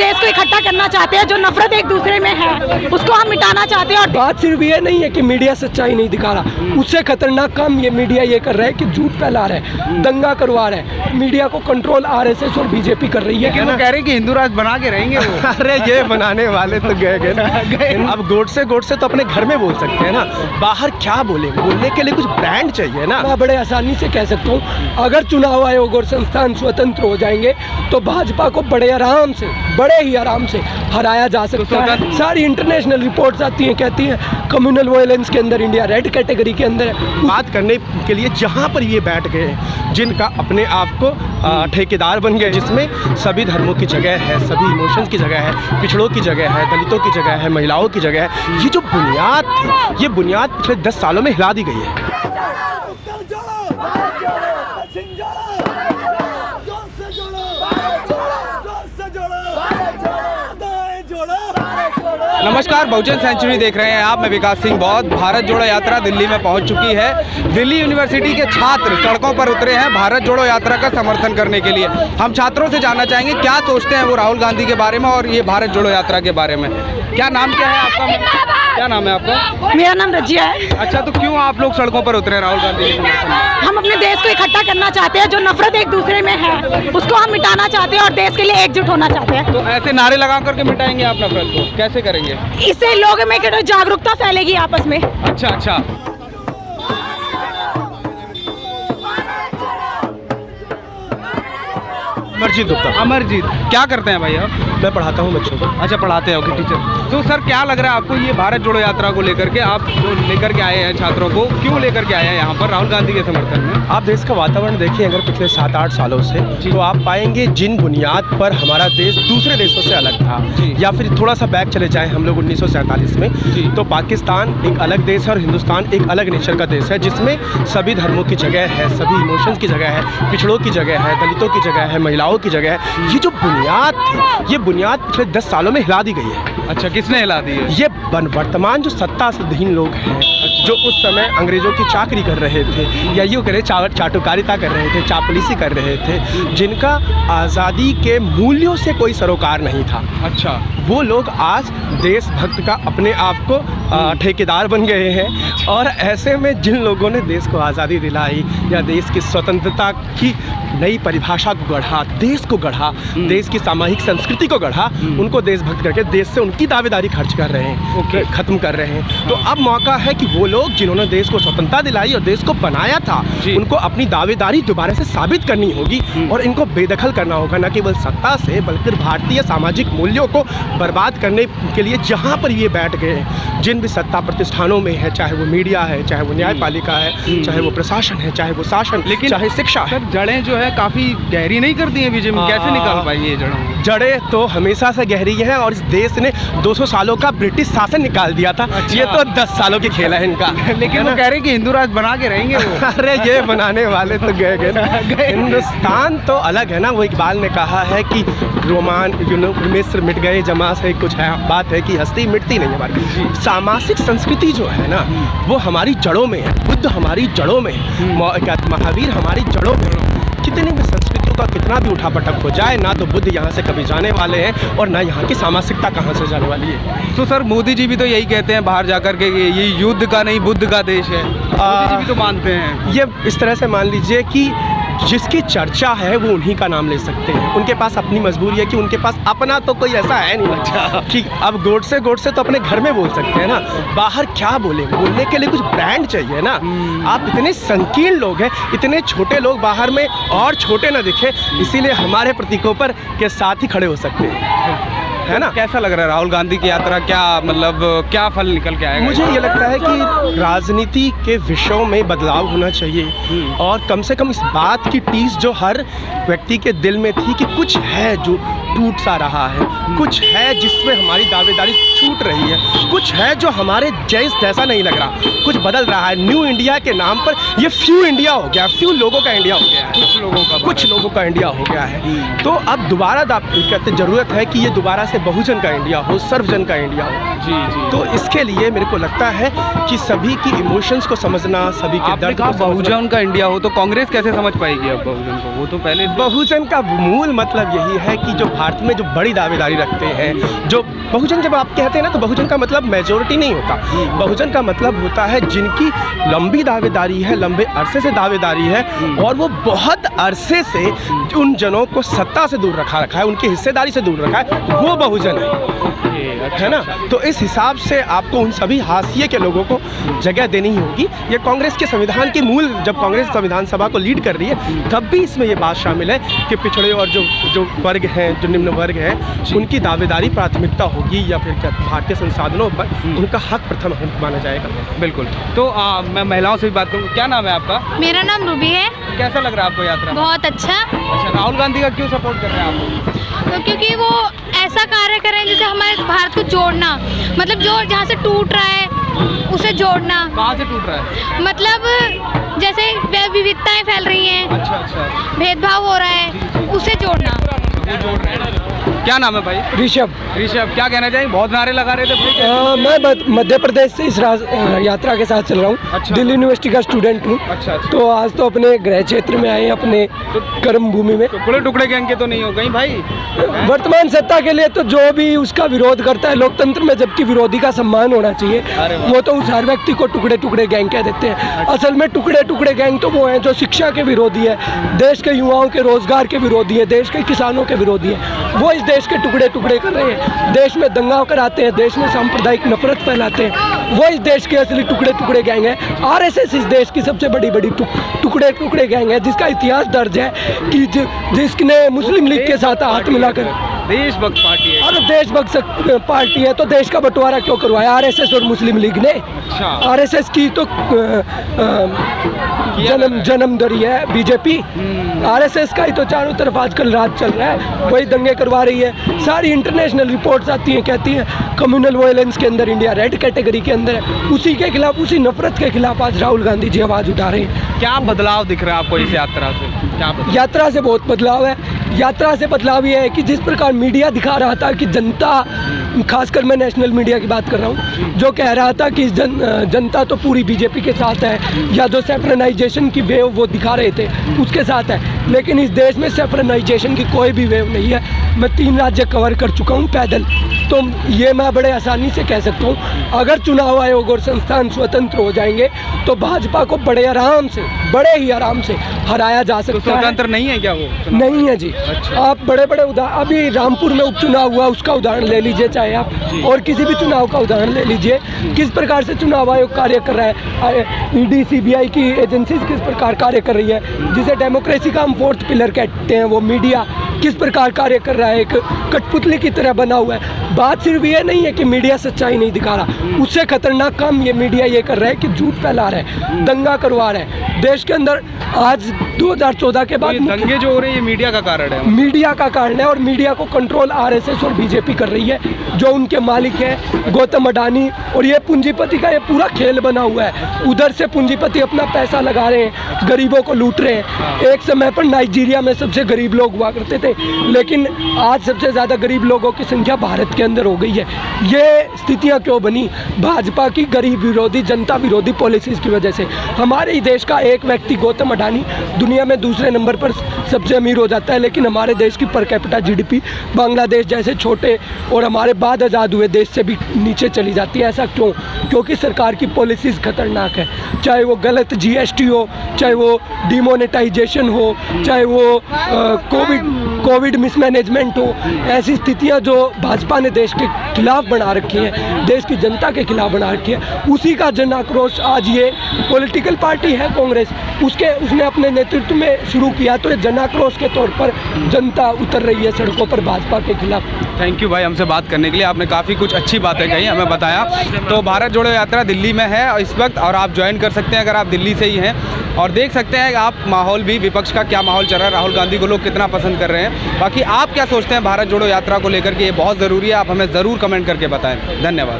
देश को इकट्ठा करना चाहते हैं। जो नफरत एक दूसरे में है उसको हम मिटाना चाहते हैं। और बात सिर्फ ये नहीं है कि मीडिया सच्चाई नहीं दिखा रहा, उससे खतरनाक काम ये मीडिया ये कर रहा है कि झूठ फैला रहा है, दंगा करवा रहा है। मीडिया को कंट्रोल आरएसएस और बीजेपी कर रही है। वो कह रहे हैं कि हिंदू राष्ट्र बना के रहेंगे वो। अरे ये बनाने वाले तो गए ना। अब गोडसे तो अपने घर में बोल सकते हैं ना, बाहर क्या बोले? बोलने के लिए कुछ ब्रांड चाहिए ना। मैं बड़े आसानी से कह सकता हूँ, अगर चुनाव आयोग और संस्थान स्वतंत्र हो जाएंगे तो भाजपा को बड़े ही आराम से हराया जा सकता है। सारी इंटरनेशनल रिपोर्ट्स आती हैं, कहती हैं कम्युनल वायलेंस के अंदर इंडिया रेड कैटेगरी के अंदर है। बात करने के लिए जहाँ पर ये बैठ गए, जिनका अपने आप को ठेकेदार बन गए, जिसमें सभी धर्मों की जगह है, सभी इमोशंस की जगह है, पिछड़ों की जगह है, दलितों की जगह है, महिलाओं की जगह है। ये जो बुनियाद थी, ये बुनियाद पिछले 10 सालों में हिला दी गई है। नमस्कार, बहुजन सेंचुरी देख रहे हैं आप। मैं विकास सिंह बौद्ध। भारत जोड़ो यात्रा दिल्ली में पहुंच चुकी है। दिल्ली यूनिवर्सिटी के छात्र सड़कों पर उतरे हैं भारत जोड़ो यात्रा का समर्थन करने के लिए। हम छात्रों से जानना चाहेंगे क्या सोचते हैं वो राहुल गांधी के बारे में और ये भारत जोड़ो यात्रा के बारे में। क्या नाम क्या है आपका? क्या नाम है आपका? मेरा नाम रजिया है। अच्छा, तो क्यों आप लोग सड़कों पर उतरे राहुल गांधी के समर्थन में? हम अपने देश को इकट्ठा करना चाहते हैं। जो नफरत एक दूसरे में है उसको हम मिटाना चाहते हैं और देश के लिए एकजुट होना चाहते हैं। तो ऐसे नारे लगा करके मिटाएंगे आप नफरत को? कैसे करेंगे? इससे लोगों में जागरूकता फैलेगी आपस में। अच्छा। अमरजीत गुप्ता। अमरजीत, क्या करते हैं भाई आप? मैं पढ़ाता हूँ बच्चों को। अच्छा, पढ़ाते हैं, ओके टीचर। तो सर क्या लग रहा है आपको ये भारत जोड़ो यात्रा को लेकर के, आप जो लेकर के आए हैं छात्रों को, क्यों लेकर के आए हैं यहाँ पर राहुल गांधी के समर्थन में? आप देश का वातावरण देखिए अगर पिछले 7-8 सालों से, तो आप पाएंगे जिन बुनियाद पर हमारा देश दूसरे देशों से अलग था, या फिर थोड़ा सा बैक चले जाएं हम लोग 1947 में, तो पाकिस्तान एक अलग देश है और हिंदुस्तान एक अलग नेचर का देश है, जिसमें सभी धर्मों की जगह है, सभी इमोशंस की जगह है, पिछड़ों की जगह है, दलितों की जगह है, महिलाओं की जगह है। ये जो बुनियाद थी, ये बुनियाद पिछले 10 सालों में हिला दी गई है। अच्छा, किसने हिला दी है? ये वर्तमान जो सत्ताधीन लोग हैं, जो उस समय अंग्रेजों की चाकरी कर रहे थे, या यूँ करें चाटुकारिता कर रहे थे, चापलूसी कर रहे थे, जिनका आज़ादी के मूल्यों से कोई सरोकार नहीं था। अच्छा, वो लोग आज देशभक्त का अपने आप को ठेकेदार बन गए हैं। और ऐसे में जिन लोगों ने देश को आज़ादी दिलाई या देश की स्वतंत्रता की नई परिभाषा को गढ़ा, देश को गढ़ा, देश की सामाजिक संस्कृति को गढ़ा, उनको देशभक्त करके देश से उनकी दावेदारी खर्च कर रहे हैं, ख़त्म कर रहे हैं। तो अब मौका है कि वो लोग जिन्होंने देश को स्वतंत्रता दिलाई और देश को बनाया था, उनको अपनी दावेदारी दोबारा से साबित करनी होगी और इनको बेदखल करना होगा, न केवल सत्ता से बल्कि भारतीय सामाजिक मूल्यों को बर्बाद करने के लिए जहाँ पर ये बैठ गए हैं, जिन भी सत्ता प्रतिष्ठानों में है, चाहे वो मीडिया है, चाहे वो न्यायपालिका है, चाहे वो प्रशासन है, चाहे वो शासन, लेकिन चाहे शिक्षा है। जड़ें जो है काफ़ी गहरी नहीं करती हैं बीजेपी, कैसे निकाल पाई ये जड़ें तो हमेशा से गहरी हैं और इस देश ने 200 सालों का ब्रिटिश शासन निकाल दिया था। अच्छा। ये तो 10 सालों की खेल है इनका। लेकिन वो कह रहे हैं कि हिंदू राष्ट्र बना के रहेंगे वो। अरे ये बनाने वाले तो गए ना। हिंदुस्तान तो अलग है ना। वो इकबाल ने कहा है कि रोमान मिस्र मिट गए जमा से कुछ है, बात है कि हस्ती मिटती नहीं हमारी। सामाजिक संस्कृति जो है ना, वो हमारी जड़ों में है। बुद्ध हमारी जड़ों में है, महावीर हमारी जड़ों में है। कितनी भी संस्कृतियों का कितना भी उठापटक हो जाए ना, तो बुद्ध यहाँ से कभी जाने वाले हैं और ना यहाँ की सामाजिकता कहाँ से जाने वाली है। तो सर मोदी जी भी तो यही कहते हैं बाहर जाकर के ये युद्ध का नहीं बुद्ध का देश है। मोदी जी भी तो मानते हैं। ये इस तरह से मान लीजिए कि जिसकी चर्चा है वो उन्हीं का नाम ले सकते हैं। उनके पास अपनी मजबूरी है कि उनके पास अपना तो कोई ऐसा है नहीं। अच्छा, कि अब गोडसे तो अपने घर में बोल सकते हैं ना, बाहर क्या बोले? बोलने के लिए कुछ ब्रांड चाहिए ना। आप इतने संकीर्ण लोग हैं, इतने छोटे लोग बाहर में और छोटे ना दिखे, इसीलिए हमारे प्रतीकों पर के साथ ही खड़े हो सकते हैं, है ना। कैसा लग रहा है राहुल गांधी की यात्रा? क्या मतलब क्या फल निकल के आएगा? मुझे ये लगता है कि राजनीति के विषयों में बदलाव होना चाहिए और कम से कम इस बात की टीस जो हर व्यक्ति के दिल में थी कि कुछ है जो टूट सा रहा है, कुछ है जिसमें हमारी दावेदारी छूट रही है, कुछ है जो हमारे जैसा नहीं लग रहा, कुछ बदल रहा है। न्यू इंडिया के नाम पर ये फ्यू इंडिया हो गया, फ्यू लोगों का इंडिया हो गया है, कुछ लोगों का इंडिया हो गया है। तो अब दोबारा कहते ज़रूरत है कि ये दोबारा से बहुजन का इंडिया हो, सर्वजन का इंडिया हो। जी जी। तो इसके लिए मेरे को लगता है कि सभी की इमोशंस को समझना, सभी के आपने दर्द कहा को समझना। बहुजन का इंडिया हो तो कांग्रेस कैसे समझ पाएगी अब बहुजन को? वो तो पहले बहुजन का मूल मतलब यही है कि जो भारत में जो बड़ी दावेदारी रखते हैं, जो बहुजन जब आप कहते हैं ना, तो बहुजन का मतलब मेजोरिटी नहीं होता। बहुजन का मतलब होता है जिनकी लंबी दावेदारी है, लंबे अरसे से दावेदारी है, और वो बहुत अरसे से उन जनों को सत्ता से दूर रखा है, उनकी हिस्सेदारी से दूर रखा है, वो बहुजन है ना। तो इस हिसाब से आपको उन सभी हाशिए के लोगों को जगह देनी होगी। ये कांग्रेस के संविधान की मूल, जब कांग्रेस संविधान सभा को लीड कर रही है तब भी इसमें ये बात शामिल है कि पिछड़े और जो वर्ग हैं, जो निम्न वर्ग हैं, उनकी दावेदारी प्राथमिकता होगी, या फिर क्या भारतीय संसाधनों पर उनका हक प्रथम माना जाएगा। बिल्कुल। तो मैं महिलाओं से भी बात करूँ। क्या नाम है आपका? मेरा नाम रूबी है। कैसा लग रहा है आपको यात्रा? बहुत अच्छा। अच्छा, राहुल गांधी का क्यों सपोर्ट कर रहे हैं आप? तो क्योंकि वो ऐसा कार्य कर रहे हैं जैसे हमारे भारत को जोड़ना, मतलब जो जहाँ से टूट रहा है उसे जोड़ना। कहाँ से टूट रहा है? मतलब जैसे विविधताएं फैल रही हैं, अच्छा अच्छा, भेदभाव हो रहा है, उसे जोड़ना। वो जोड़ रहे हैं। क्या नाम है भाई? ऋषभ। ऋषभ, क्या कहना चाहिए? बहुत नारे लगा रहे थे। मैं मध्य प्रदेश से इस यात्रा के साथ चल रहा हूँ। अच्छा। दिल्ली यूनिवर्सिटी का स्टूडेंट हूँ। अच्छा अच्छा। तो आज तो अपने गृह क्षेत्र में आए हैं, अपने कर्म भूमि में। टुकड़े टुकड़े गैंग के तो नहीं हो गई भाई? वर्तमान सत्ता के लिए तो जो भी उसका विरोध करता है, लोकतंत्र में जबकि विरोधी का सम्मान होना चाहिए, अरे वाह। वो तो उस हर व्यक्ति को टुकड़े टुकड़े गैंग कह देते हैं। असल में टुकड़े टुकड़े गैंग तो वो हैं जो शिक्षा के विरोधी है, देश के युवाओं के रोजगार के विरोधी है, देश के किसानों के विरोधी है। वो इस देश के टुकड़े टुकड़े कर रहे हैं, देश में दंगा कराते हैं, देश में सांप्रदायिक नफरत फैलाते हैं। वो इस देश के असली टुकड़े टुकड़े गैंग है। आरएसएस इस देश की सबसे बड़ी टुकड़े टुकड़े गैंग है, जिसका इतिहास दर्ज है कि जिसने मुस्लिम लीग के साथ हाथ मिलाकर, देशभक्त पार्टी है। और देशभक्त पार्टी है तो देश का बंटवारा क्यों करवाया आरएसएस और मुस्लिम लीग ने? अच्छा। आरएसएस की तो जन्म दरी है बीजेपी। आरएसएस का ही तो चारों तरफ आजकल राज चल रहा है, वही दंगे करवा रही है। सारी इंटरनेशनल रिपोर्ट्स आती हैं, कहती हैं कम्युनल वायलेंस के अंदर इंडिया रेड कैटेगरी के अंदर है। उसी के खिलाफ, उसी नफरत के खिलाफ आज राहुल गांधी जी आवाज़ उठा रहे हैं। क्या बदलाव दिख रहा है आपको इस यात्रा से? क्या बदलाव? यात्रा से बहुत बदलाव है। यात्रा से बदलाव ये है कि जिस प्रकार मीडिया दिखा रहा था कि जनता, खासकर मैं नेशनल मीडिया की बात कर रहा हूँ, जो कह रहा था कि जनता तो पूरी बीजेपी के साथ है, या जो सेफ्रनाइजेशन की वेव वो दिखा रहे थे उसके साथ है, लेकिन इस देश में सेफ्रनाइजेशन की कोई भी वेव नहीं है। मैं 3 राज्य कवर कर चुका हूँ पैदल, तो ये मैं बड़े आसानी से कह सकता हूँ, अगर चुनाव आयोग और संस्थान स्वतंत्र हो जाएंगे तो भाजपा को बड़े ही आराम से हराया जा सकता है। स्वतंत्र नहीं है क्या वो? नहीं है जी। अच्छा। आप बड़े अभी रामपुर में उपचुनाव हुआ, उसका उदाहरण ले लीजिए, चाहे आप और किसी भी चुनाव का उदाहरण ले लीजिए, किस प्रकार से चुनाव आयोग कार्य कर रहा है, ईडी सीबीआई की एजेंसीज किस प्रकार कार्य कर रही है, जिसे डेमोक्रेसी का हम 4th पिलर कहते हैं, वो मीडिया किस प्रकार कार्य कर रहा है, एक कठपुतली की तरह बना हुआ है। बात सिर्फ ये नहीं है कि मीडिया सच्चाई नहीं दिखा रहा, उससे खतरनाक काम ये मीडिया ये कर रहा है कि झूठ फैला रहा है, दंगा करवा रहा है देश के अंदर। आज 2014 के बाद दंगे जो हो रहे हैं ये मीडिया का कारण है। मीडिया का कारण है, और मीडिया को कंट्रोल आरएसएस और बीजेपी कर रही है, जो उनके मालिक हैं गौतम अडानी, और ये पूंजीपति का ये पूरा खेल बना हुआ है। उधर से पूंजीपति अपना पैसा लगा रहे हैं, गरीबों को लूट रहे हैं। एक समय पर नाइजीरिया में सबसे गरीब लोग हुआ करते थे, लेकिन आज सबसे ज़्यादा गरीब लोगों की संख्या भारत के अंदर हो गई है। ये स्थितियाँ क्यों बनी? भाजपा की गरीब विरोधी, जनता विरोधी पॉलिसीज़ की वजह से। हमारे ही देश का एक व्यक्ति गौतम अडानी दुनिया में दूसरे नंबर पर सबसे अमीर हो जाता है, लेकिन हमारे देश की पर कैपिटा जीडीपी बांग्लादेश जैसे छोटे और हमारे बाद आज़ाद हुए देश से भी नीचे चली जाती है। ऐसा क्यों? क्योंकि सरकार की पॉलिसीज़ खतरनाक है, चाहे वो गलत जीएसटी हो, चाहे वो डिमोनेटाइजेशन हो, चाहे वो कोविड मिसमैनेजमेंट हो। ऐसी स्थितियां जो भाजपा ने देश के खिलाफ बना रखी हैं, देश की जनता के खिलाफ बना रखी है, उसी का जन आक्रोश आज ये पॉलिटिकल पार्टी है कांग्रेस, उसने अपने नेतृत्व में शुरू किया, तो ये जन आक्रोश के तौर पर जनता उतर रही है सड़कों पर भाजपा के खिलाफ। थैंक यू भाई हमसे बात करने के लिए, आपने काफ़ी कुछ अच्छी बातें कही, हमें बताया। तो भारत जोड़ो यात्रा दिल्ली में है इस वक्त, और आप ज्वाइन कर सकते हैं अगर आप दिल्ली से ही हैं, और देख सकते हैं आप माहौल भी, विपक्ष का क्या माहौल चल रहा है, राहुल गांधी को लोग कितना पसंद कर रहे हैं। बाकी आप क्या सोचते हैं भारत जोड़ो यात्रा को लेकर के? ये बहुत ज़रूरी है, आप हमें ज़रूर कमेंट करके बताएं। धन्यवाद।